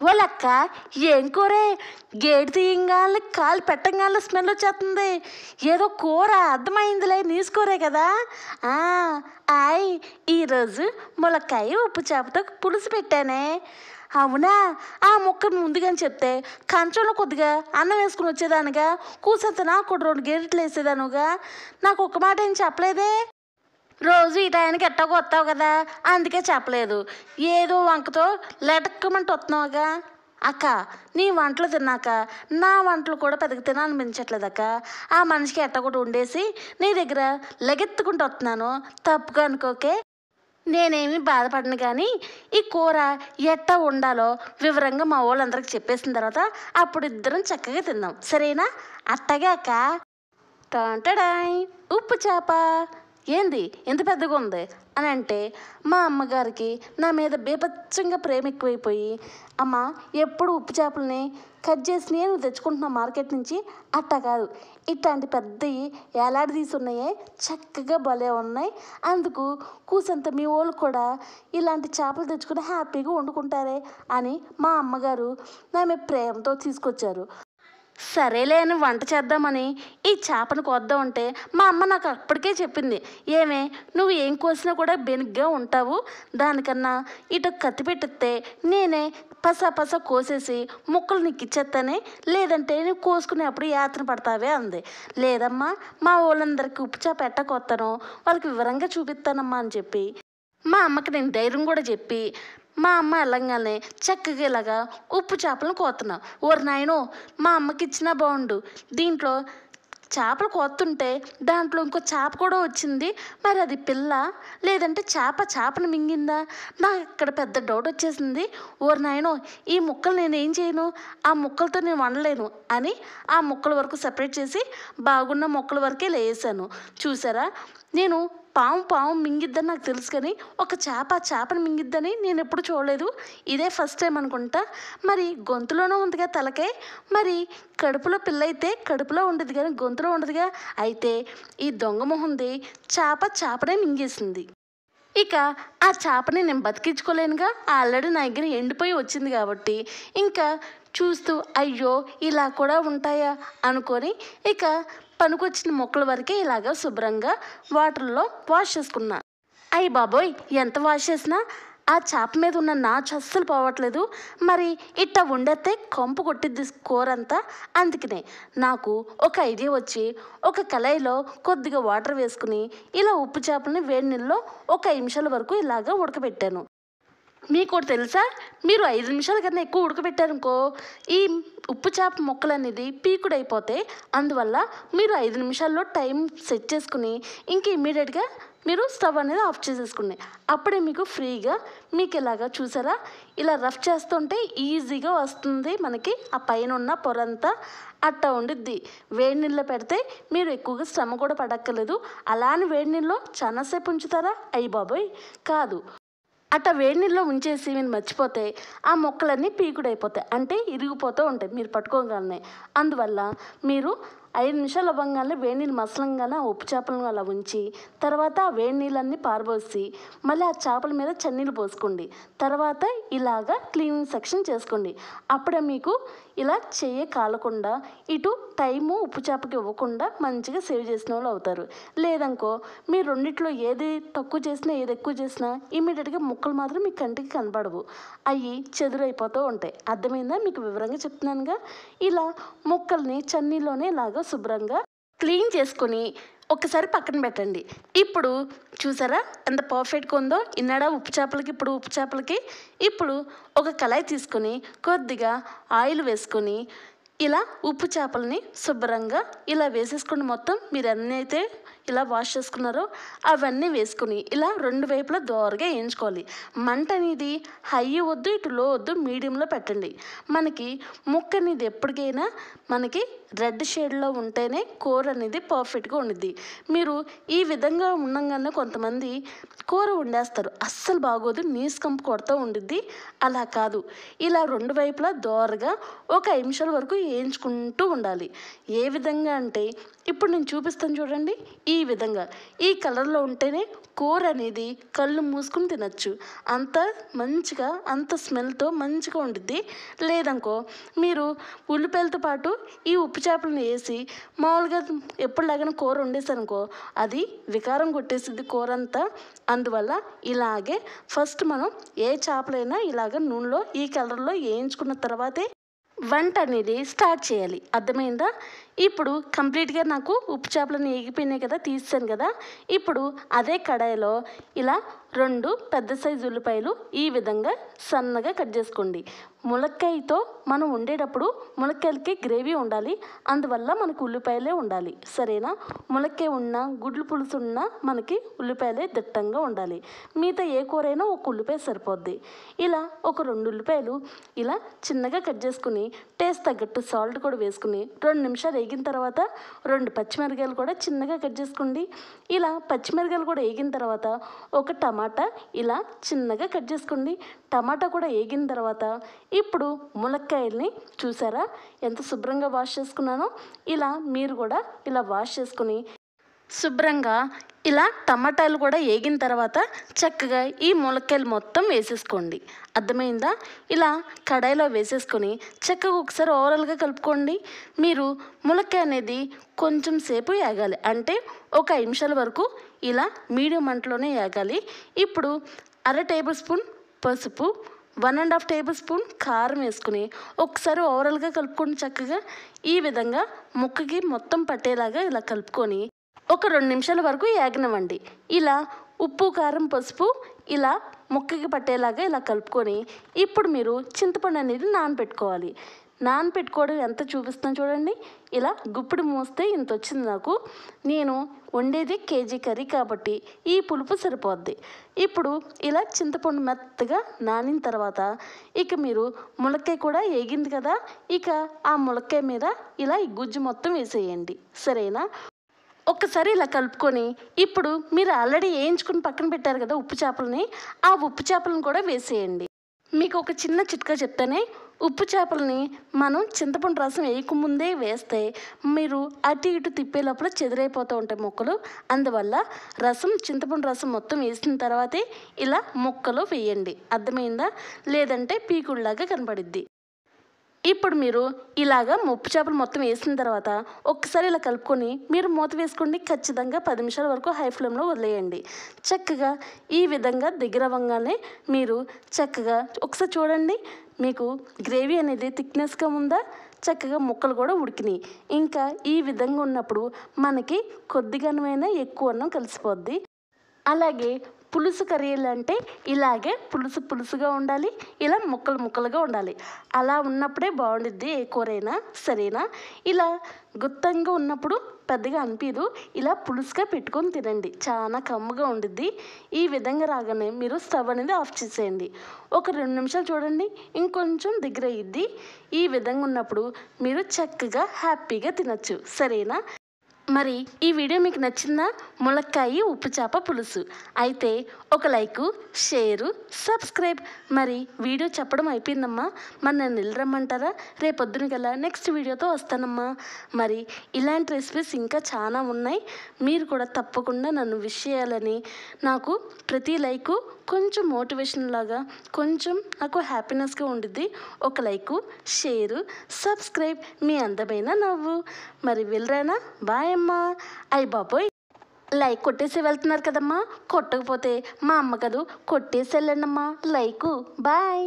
వాళ్ళక్క ఏం కూరే గేటు తీయంగానే కాలు పెట్టంగానే స్మెల్ వచ్చేస్తుంది. ఏదో కూర అర్థమైందిలే, నీసుకోరే కదా. ఆయ్ ఈరోజు ములక్కాయ ఉప్పు చేపతో పులుసు పెట్టానే. అవునా? ఆ ముక్క ముందుగాని చెప్తే కంచంలో కొద్దిగా అన్నం వేసుకుని వచ్చేదానిగా, కూసంత నాకు కూడా 2 గేట్లు వేసేదానుగా. నాకు ఒక్క మాట ఏం చెప్పలేదే. రోజు ఈ టైంకి ఎట్టాగో వస్తావు కదా, అందుకే చెప్పలేదు. ఏదో వంకతో లెటక్కమంటూ వస్తున్నావుగా. అక్క, నీ వంటలు తిన్నాక నా వంటలు కూడా పెద్దగా తినాలనిపించట్లేదు అక్క. ఆ మనిషికి ఎట్టగొట్టి వండేసి నీ దగ్గర లెగెత్తుకుంటూ వస్తున్నాను, తప్పుగా అనుకోకే. నేనేమి బాధపడను, కానీ ఈ కూర ఎట్టా వండాలో వివరంగా మా వాళ్ళందరికీ చెప్పేసిన తర్వాత అప్పుడు ఇద్దరం చక్కగా తిందాం, సరేనా? అట్టగే అక్క. టాంటడాయ్, ఉప్పు చేప ఏంది ఎంత పెద్దగా ఉంది అని అంటే, మా అమ్మగారికి నా మీద బీభత్సంగా ప్రేమ ఎక్కువైపోయి, అమ్మ ఎప్పుడు ఉప్పు చేపలని కట్ చేసి నేను తెచ్చుకుంటున్నాను మార్కెట్ నుంచి, అట్టా కాదు ఇట్లాంటి పెద్దవి ఏలాడదీసి ఉన్నాయే, చక్కగా భలే ఉన్నాయి. అందుకు కూసంత మీ వాళ్ళు కూడా ఇలాంటి చేపలు తెచ్చుకుని హ్యాపీగా వండుకుంటారే అని మా అమ్మగారు నా మీద ప్రేమతో తీసుకొచ్చారు. సరేలే అని వంట చేద్దామని ఈ చేపను కోద్దామంటే మా అమ్మ నాకు అప్పటికే చెప్పింది, ఏమే నువ్వు ఏం కోసినా కూడా బెనుగ్గా ఉంటావు, దానికన్నా ఇటు కత్తి పెట్టిస్తే నేనే పసా కోసేసి ముక్కలు నీకు ఇచ్చేస్తానే, లేదంటే నువ్వు కోసుకునేప్పుడు యాతన పడతావే అంది. లేదమ్మా, మా వాళ్ళందరికీ ఉప్పు చేప ఎట్ట కొత్తానో వాళ్ళకి వివరంగా చూపిస్తానమ్మా అని చెప్పి మా అమ్మకి నేను ధైర్యం కూడా చెప్పి, మా అమ్మ వెళ్ళంగానే చక్కగా ఇలాగా ఉప్పు చేపలను కోతున్నా. ఓరి నాయనో, మా అమ్మకి ఇచ్చినా బాగుండు. దీంట్లో చేపలు కోతుంటే దాంట్లో ఇంకో చేప కూడా వచ్చింది. మరి అది పిల్ల లేదంటే చేపను మింగిందా? నాకు ఇక్కడ పెద్ద డౌట్ వచ్చేసింది. ఓరి నాయనో, ఈ ముక్కలు నేను ఏం చేయను, ఆ ముక్కలతో నేను వండలేను అని ఆ ముక్కల వరకు సెపరేట్ చేసి బాగున్న ముక్కల వరకే లేసాను. చూసారా, నేను పాము మింగిద్దని నాకు తెలుసు, కానీ ఒక చేపను మింగిద్దని నేను ఎప్పుడు చూడలేదు. ఇదే ఫస్ట్ టైం అనుకుంటా. మరి గొంతులోనే ఉందిగా తలకే, మరి కడుపులో పిల్ల అయితే కడుపులో ఉండదు కానీ గొంతులో ఉండదుగా. అయితే ఈ దొంగ మొహంది చేపనే మింగేసింది. ఇక ఆ చేపని నేను బతికించుకోలేనుగా, ఆల్రెడీ నా దగ్గర ఎండిపోయి వచ్చింది కాబట్టి ఇంకా చూస్తూ అయ్యో ఇలా కూడా ఉంటాయా అనుకొని ఇక పనికొచ్చిన మొక్కల వరకే ఇలాగా శుభ్రంగా వాటర్లో వాష్ చేసుకున్నా. అయ్యి బాబోయ్, ఎంత వాష్ చేసినా ఆ చేప మీద ఉన్న నాచు అస్సలు పోవట్లేదు. మరి ఇట్ట వండేస్తే కంపు కొట్టిద్ది కూర అంతా. అందుకనే నాకు ఒక ఐడియా వచ్చి ఒక కళాయిలో కొద్దిగా వాటర్ వేసుకుని ఇలా ఉప్పు చేపలని వేడి నీళ్ళలో ఒక 5 నిమిషాల వరకు ఇలాగా ఉడకబెట్టాను. మీకు ఒకటి తెలుసా, మీరు 5 నిమిషాల కన్నా ఎక్కువ ఉడకబెట్టారనుకో ఈ ఉప్పు చేప ముక్కలు అనేది పీకుడైపోతే, అందువల్ల మీరు 5 నిమిషాల్లో టైం సెట్ చేసుకుని ఇంక ఇమ్మీడియట్గా మీరు స్టవ్ అనేది ఆఫ్ చేసేసుకోండి. అప్పుడే మీకు ఫ్రీగా మీకు ఇలాగా చూసారా, ఇలా రఫ్ చేస్తుంటే ఈజీగా వస్తుంది మనకి ఆ పైన ఉన్న పొరంతా. అట్టా ఉండిద్ది. వేడి నీళ్ళలో పెడితే మీరు ఎక్కువగా శ్రమ కూడా పడక్కర్లేదు. అలానే వేడి నీళ్ళలో చాలాసేపు ఉంచుతారా? అయ్యి బాబోయ్ కాదు, అట్లా వేడి నీళ్ళలో ఉంచేసి మీరు మర్చిపోతే ఆ మొక్కలన్నీ పీకుడైపోతాయి, అంటే ఇరిగిపోతూ ఉంటాయి మీరు పట్టుకోగానే. అందువల్ల మీరు 5 నిమిషాలు అవ్వగానే వేడి నీళ్ళు మసలంగానే ఆ ఉప్పు చేపలను అలా ఉంచి తర్వాత ఆ వేడి నీళ్ళన్నీ పారబోసి మళ్ళీ ఆ చేపల మీద చన్నీళ్ళు పోసుకోండి. తర్వాత ఇలాగా క్లీనింగ్ సెక్షన్ చేసుకోండి. అప్పుడే మీకు ఇలా చెయ్యి కాలకుండా ఇటు టైము ఉప్పు చేపకి ఇవ్వకుండా మంచిగా సేవ్ చేసిన వాళ్ళు అవుతారు. లేదనుకో మీరు రెండిట్లో ఏది తక్కువ చేసినా ఏది ఎక్కువ చేసినా ఇమీడియట్గా ముక్కలు మాత్రం మీ కంటికి కనపడవు, అవి చెదురైపోతూ ఉంటాయి. అర్థమైందా? మీకు వివరంగా చెప్తున్నానుగా. ఇలా ముక్కల్ని చన్నీలోనే ఇలాగా శుభ్రంగా క్లీన్ చేసుకొని ఒకసారి పక్కన పెట్టండి. ఇప్పుడు చూసారా ఎంత పర్ఫెక్ట్గా ఉందో ఇన్నడా ఉప్పు చేపలకి. ఇప్పుడు ఒక కళాయి తీసుకొని కొద్దిగా ఆయిల్ వేసుకొని ఇలా ఉప్పు చేపలని శుభ్రంగా ఇలా వేసేసుకొని మొత్తం మీరు అన్నీ అయితే ఇలా వాష్ చేసుకున్నారో అవన్నీ వేసుకొని ఇలా 2 వైపులా దోరగా వేయించుకోవాలి. మంట అనేది హై వద్దు, ఇటు లో వద్దు, మీడియంలో పెట్టండి. మనకి ముక్క అనేది ఎప్పటికైనా మనకి రెడ్ షేడ్లో ఉంటేనే కూర అనేది పర్ఫెక్ట్గా ఉండిద్ది. మీరు ఈ విధంగా ఉండగానే కొంతమంది కూర వండేస్తారు, అస్సలు బాగోదు, నీసు కంపు కొడుతూ ఉండిద్ది. అలా కాదు, ఇలా 2 వైపులా దోరగా ఒక 5 నిమిషాల వరకు వేయించుకుంటూ ఉండాలి. ఏ విధంగా అంటే ఇప్పుడు నేను చూపిస్తాను చూడండి. ఈ విధంగా ఈ కలర్లో ఉంటేనే కూర అనేది కళ్ళు మూసుకుని తినచ్చు. అంత మంచిగా అంత స్మెల్తో మంచిగా ఉండిద్ది. లేదనుకో మీరు ఉల్లిపాయలతో పాటు ఈ ఉప్పు చేపలను వేసి మామూలుగా ఎప్పుడులాగానే కూర వండేసారనుకో అది వికారం కొట్టేసిద్ది కూర అంతా. అందువల్ల ఇలాగే ఫస్ట్ మనం ఏ చేపలైనా ఇలాగ నూనెలో ఈ కలర్లో వేయించుకున్న తర్వాతే వంట అనేది స్టార్ట్ చేయాలి. అర్థమైందా? ఇప్పుడు కంప్లీట్గా నాకు ఉప్పు చేపలను ఏగిపోయినాయి కదా, తీసాను కదా. ఇప్పుడు అదే కడాయిలో ఇలా 2 పెద్ద సైజు ఉల్లిపాయలు ఈ విధంగా సన్నగా కట్ చేసుకోండి. ములక్కాయతో మనం వండేటప్పుడు ములక్కాయలకి గ్రేవీ ఉండాలి. అందువల్ల మనకు ఉల్లిపాయలే ఉండాలి. సరేనా? ములక్కాయ ఉన్నా గుడ్లు పులుసు ఉన్నా మనకి ఉల్లిపాయలే దిట్టంగా ఉండాలి. మిగతా ఏ కూరైనా ఒక ఉల్లిపాయ సరిపోద్ది. ఇలా ఒక 2 ఉల్లిపాయలు ఇలా చిన్నగా కట్ చేసుకుని టేస్ట్ తగ్గట్టు సాల్ట్ కూడా వేసుకుని 2 నిమిషాలు వేగిన తర్వాత 2 పచ్చిమిరకాయలు కూడా చిన్నగా కట్ చేసుకోండి. ఇలా పచ్చిమిరకాయలు కూడా వేగిన తర్వాత ఒక టమాటా ఇలా చిన్నగా కట్ చేసుకోండి. టమాటా కూడా వేగిన తర్వాత ఇప్పుడు ములక్కాయల్ని చూసారా ఎంత శుభ్రంగా వాష్ చేసుకున్నానో. ఇలా మీరు కూడా ఇలా వాష్ చేసుకుని శుభ్రంగా ఇలా టమాటాలు కూడా వేగిన తర్వాత చక్కగా ఈ ములక్కాయలు మొత్తం వేసేసుకోండి. అర్థమైందా? ఇలా కడాయిలో వేసేసుకొని చక్కగా ఒకసారి ఓవరాల్గా కలుపుకోండి. మీరు ములక్కాయ అనేది కొంచెం సేపు వేగాలి, అంటే ఒక 5 నిమిషాల వరకు ఇలా మీడియం మంటలోనే వేగాలి. ఇప్పుడు 1/2 టేబుల్ స్పూన్ పసుపు, 1.5 టేబుల్ స్పూన్ కారం వేసుకుని ఒకసారి ఓవరాల్గా కలుపుకొని చక్కగా ఈ విధంగా ముక్కకి మొత్తం పట్టేలాగా ఇలా కలుపుకొని ఒక 2 నిమిషాల వరకు వేగనివ్వండి. ఇలా ఉప్పు కారం పసుపు ఇలా ముక్కకి పట్టేలాగా ఇలా కలుపుకొని ఇప్పుడు మీరు చింతపండు అనేది నానబెట్టుకోవాలి. నానబెట్టుకోవడం ఎంత చూపిస్తాను చూడండి. ఇలా గుప్పిడి మోస్తే ఇంత వచ్చింది నాకు. నేను వండేది కేజీ కర్రీ కాబట్టి ఈ పులుపు సరిపోద్ది. ఇప్పుడు ఇలా చింతపండు మెత్తగా నానిన తర్వాత ఇక మీరు ములక్కాయ కూడా వేగింది కదా, ఇక ఆ ములక్కాయ మీద ఇలా ఈ గుజ్జు మొత్తం వేసేయండి. సరేనా? ఒక్కసారి ఇలా కలుపుకొని ఇప్పుడు మీరు ఆల్రెడీ వేయించుకుని పక్కన పెట్టారు కదా ఉప్పు చేపలని, ఆ ఉప్పు చేపలను కూడా వేసేయండి. మీకు ఒక చిన్న చిట్కా చెప్తానే. ఉప్పు చేపలని మనం చింతపండు రసం వేయకముందే వేస్తే మీరు అటు ఇటు తిప్పే లోపల చెదిరైపోతూ ఉంటాయి ముక్కలు. అందువల్ల చింతపండు రసం మొత్తం వేసిన తర్వాతే ఇలా ముక్కలు వేయండి. అర్థమైందా? లేదంటే పీకుల్లాగా కనపడిద్ది. ఇప్పుడు మీరు ఇలాగా ఉప్పు చేపలు మొత్తం వేసిన తర్వాత ఒక్కసారి ఇలా కలుపుకొని మీరు మూత వేసుకోండి. ఖచ్చితంగా 10 నిమిషాల వరకు హై ఫ్లేమ్లో వదిలేయండి. చక్కగా ఈ విధంగా దగ్గర అవ్వగానే మీరు చక్కగా ఒకసారి చూడండి, మీకు గ్రేవీ అనేది థిక్నెస్గా ఉందా, చక్కగా ముక్కలు కూడా ఉడికినాయి. ఇంకా ఈ విధంగా ఉన్నప్పుడు మనకి కొద్దిగానైనా ఎక్కువ అన్నం కలిసిపోద్ది. అలాగే పులుసు కర్రీలు అంటే ఇలాగే పులుసుగా ఉండాలి, ఇలా ముక్కలుగా ఉండాలి. అలా ఉన్నప్పుడే బాగుండిద్ది ఏ కూరైనా. సరేనా? ఇలా గుత్తంగా ఉన్నప్పుడు పెద్దగా అనిపించదు. ఇలా పులుసుగా పెట్టుకొని తినండి, చాలా కమ్మగా ఉండిద్ది. ఈ విధంగా రాగానే మీరు స్టవ్ అనేది ఆఫ్ చేసేయండి. ఒక 2 నిమిషాలు చూడండి, ఇంకొంచెం దగ్గర అయ్యిద్ది. ఈ విధంగా ఉన్నప్పుడు మీరు చక్కగా హ్యాపీగా తినచ్చు. సరేనా? మరి ఈ వీడియో మీకు నచ్చిందా? ములక్కాయ ఉప్పు చేప పులుసు అయితే ఒక లైకు, షేరు, సబ్స్క్రైబ్. మరి వీడియో చెప్పడం అయిపోయిందమ్మా. మరి నన్ను నిలరమ్మంటారా? రేపొద్దున గల నెక్స్ట్ వీడియోతో వస్తానమ్మా. మరి ఇలాంటి రెసిపీస్ ఇంకా చాలా ఉన్నాయి. మీరు కూడా తప్పకుండా నన్ను విష్ చేయాలని, నాకు ప్రతి లైకు కొంచెం మోటివేషన్ లాగా, కొంచెం నాకు హ్యాపీనెస్గా ఉండిద్ది. ఒక లైకు, షేరు, సబ్స్క్రైబ్ మీ అందమైన నవ్వు. మరి వెళ్ళరానా? బాయ్ అమ్మా. అయ్య బాబోయ్, లైక్ కొట్టేసి వెళ్తున్నారు కదమ్మా. కొట్టకపోతే మా అమ్మ కదూ, కొట్టేసి వెళ్ళండమ్మా లైకు. బాయ్.